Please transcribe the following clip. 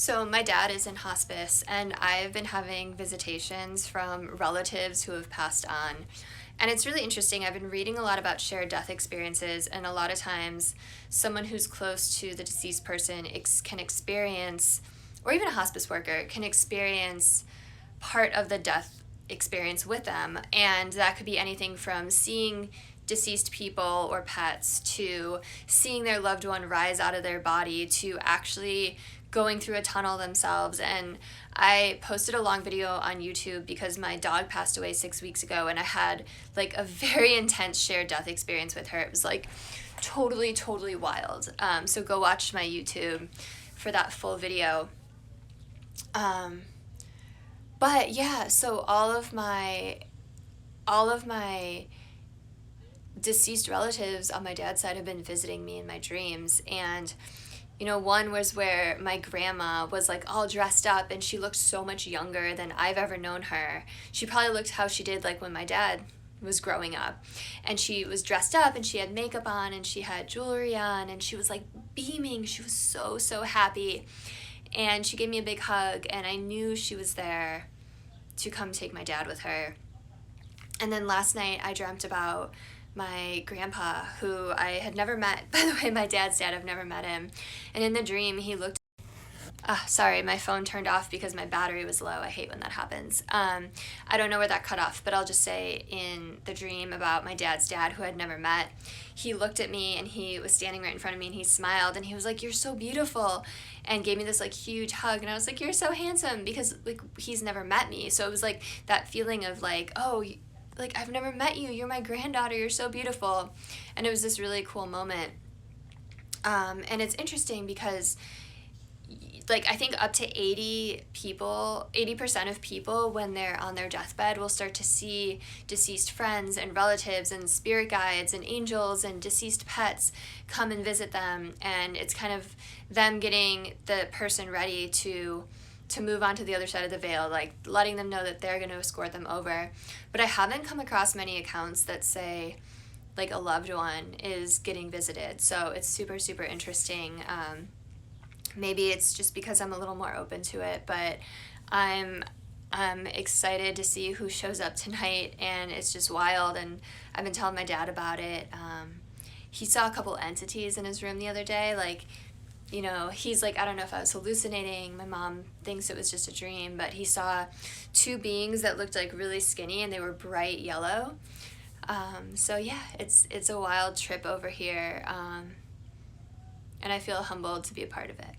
So my dad is in hospice, and I've been having visitations from relatives who have passed on. And it's really interesting. I've been reading a lot about shared death experiences, and a lot of times someone who's close to the deceased person can experience, or even a hospice worker can experience part of the death experience with them. And that could be anything from seeing deceased people or pets to seeing their loved one rise out of their body to actually going through a tunnel themselves. And I posted a long video on YouTube because my dog passed away 6 weeks ago, and I had like a very intense shared death experience with her. It was like totally wild. So go watch my YouTube for that full video. But yeah, so all of my deceased relatives on my dad's side have been visiting me in my dreams. And one was where my grandma was like all dressed up, and she looked so much younger than I've ever known her. She probably looked how she did like when my dad was growing up. And she was dressed up, and she had makeup on, and she had jewelry on, and she was like beaming. She was so happy. And she gave me a big hug, and I knew she was there to come take my dad with her. And then last night I dreamt about my grandpa, who I had never met. By the way, my dad's dad, I've never met him. And in the dream, he looked... sorry, my phone turned off because my battery was low. I hate when that happens. I don't know where that cut off, but I'll just say in the dream about my dad's dad, who I'd never met, he looked at me, and he was standing right in front of me, and he smiled, and he was like, "You're so beautiful," and gave me this like huge hug. And I was like, "You're so handsome," because like he's never met me. So it was like that feeling of like, oh, like I've never met you. You're my granddaughter. You're so beautiful. And it was this really cool moment. And it's interesting because like I think up to 80% of people when they're on their deathbed will start to see deceased friends and relatives and spirit guides and angels and deceased pets come and visit them. And it's kind of them getting the person ready to move on to the other side of the veil, like letting them know that they're going to escort them over. But I haven't come across many accounts that say like a loved one is getting visited. So it's super interesting. Maybe it's just because I'm a little more open to it, but I'm excited to see who shows up tonight, and it's just wild. And I've been telling my dad about it. He saw a couple entities in his room the other day. Like, he's like, I don't know if I was hallucinating. My mom thinks it was just a dream, but he saw two beings that looked like really skinny, and they were bright yellow. So yeah, it's a wild trip over here. And I feel humbled to be a part of it.